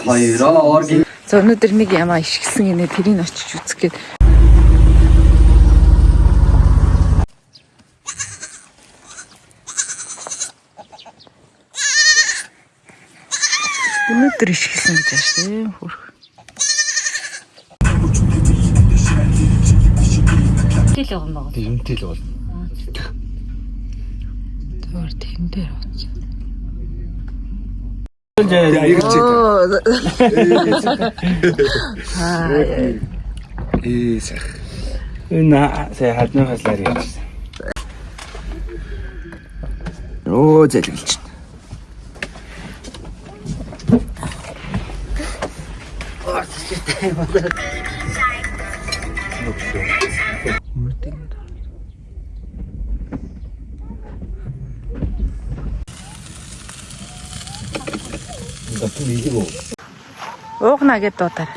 Хоёроо За өнөөдөр нэг ямаа ишгсэн гинэ тэрийг очиж үзэх гээд. Өнөөдөр ишгсэн гэж байна шүү. Хөрх. Тэл байгаа юм байна. Юмтэй л бол. Тэр тэн дээр оц. Энэ сая хадны хаслаар явсан. Оо зэлгэлч. Уухна гэд дуудаар.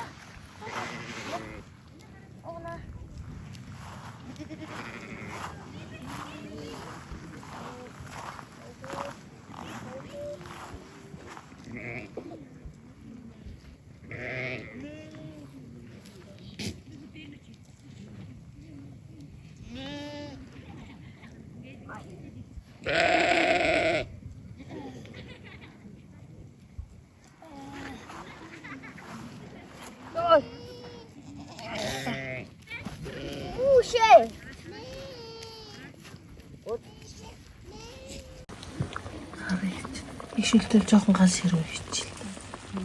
Ишүүлтэл жоохон гал ширүү хичээл.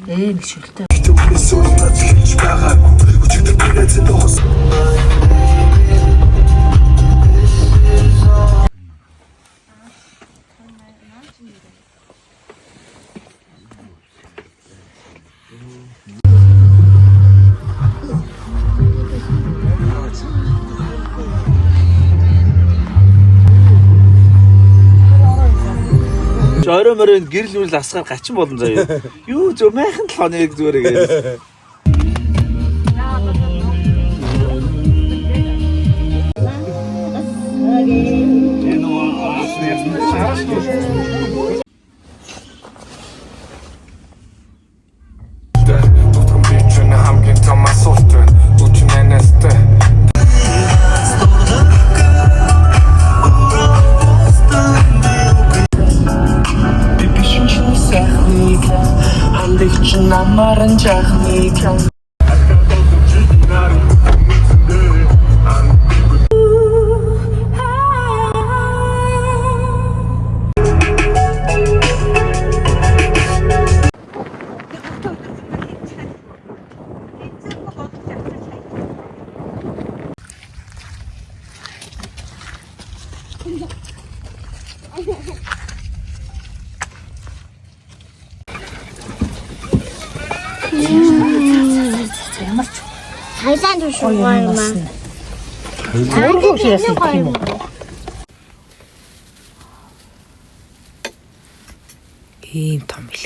Нэг шүлтэй. Орой мөрөнд гэрэл мөрөл асгаар гачин болон заяа. Юу зөө майхан 7 хоног зүгээр гээд. Намаран жахны кям Хайсан шүү гоймаа. Зургуу хийсэн юм уу? Ийм том л.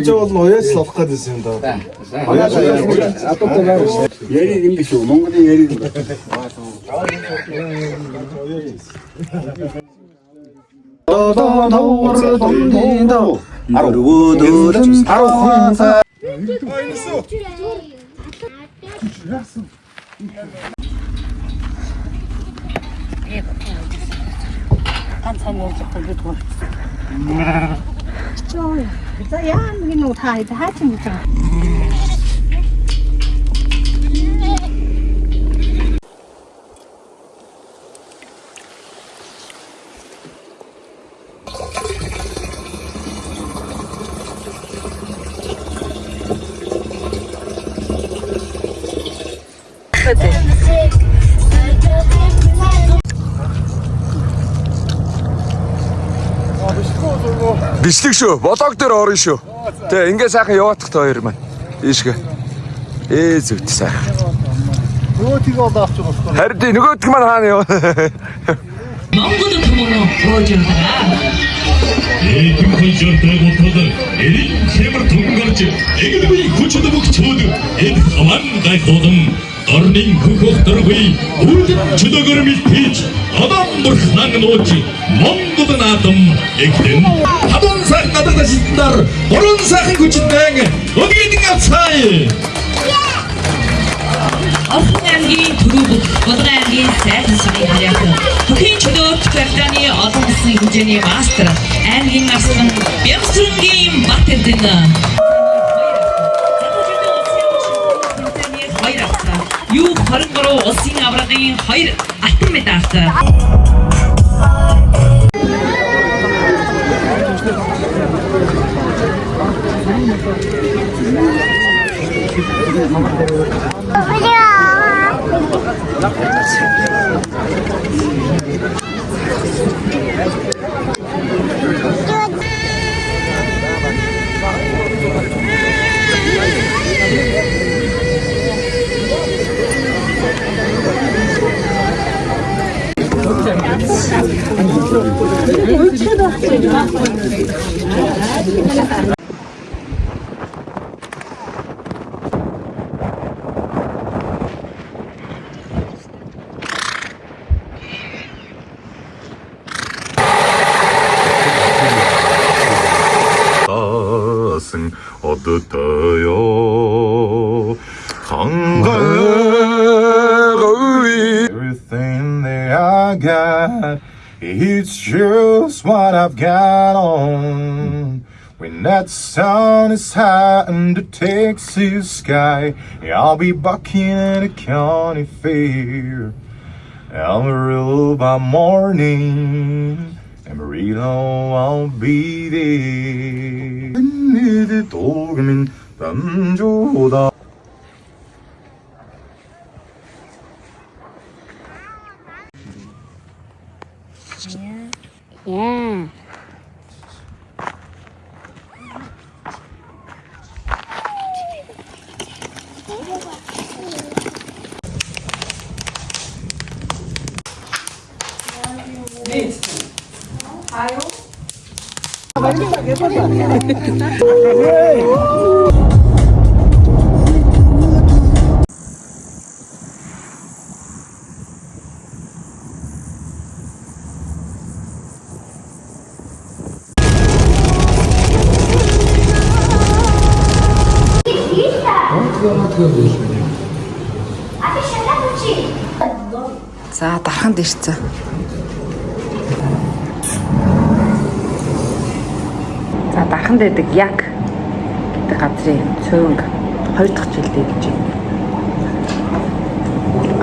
Жол ноёс лох гэдэг юм да. Ноёс атото байна. Яриг юм биш үү? Монголын яриг юм. Бичлэг шүү. Болог дээр орно шүү. Тэ ингээ сайхан яваадах та хоёр маань. Ийшгээ. Зүт сайхан. Нөгөөдгийг бол авч байгаа байхгүй. Харин нөгөөдг маань хаана яв. Монгол хүмүүнөө хөөж яваа. Эдгээр хөлжөртэй готоод эрийн хэмэр түнгарч эгдгүй хүчтэй мөх чөөд эд хаван гай ходом орнын хөхөх дөрвий үлдэн чөдөгөр мэдээж адам бурхнан нууч Монгол наадам эгдэн хадун сайхан гадагш шиднаар гурван сайхан хүчтэй өдгийдэн авцгаая. Орхон аймгийн Төрөв Булган аймгийн сайхан сумын харьяат Хөхийн чөлөөт капитаны олон улсын хэмжээний мастер аймгийн нарсан Бямсрынгийн Бат Эрдэнэ U23 улсын аврагын 2 алтан медальтай. 어떠요 Everything that I got, it's just what I've got on. When that sun is high in the Texas sky, I'll be bucking at a county fair. Amarillo by morning, Amarillo I'll be there. 내 도금인 남조다. Yeah. За дарханд ирсэн. За дарханд байдаг яг гэдэг газрын цөөнг 2 дахь жилдээ гэж байна.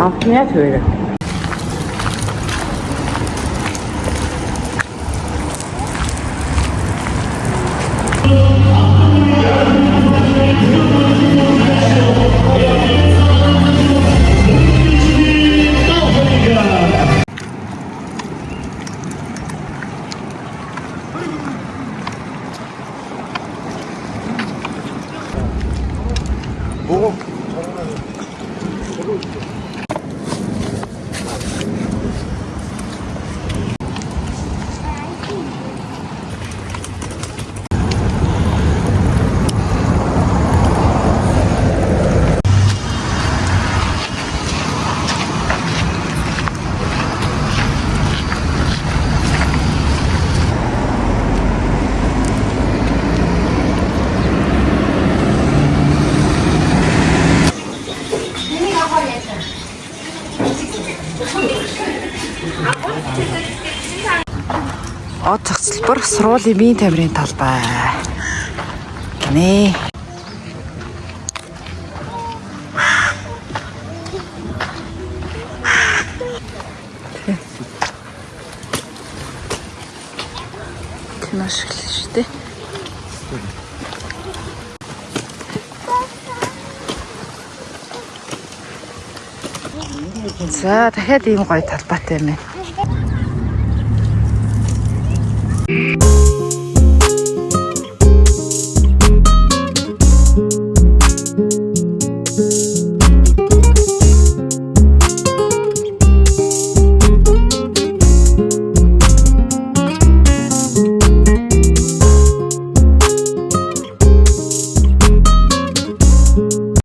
Амтмяа төрөө. Од цогцлбор сургуулийн биеийн тамирын талбай гинэ. Маш их шүү дээ. За дахиад ийм гоё талбайтай юм байна.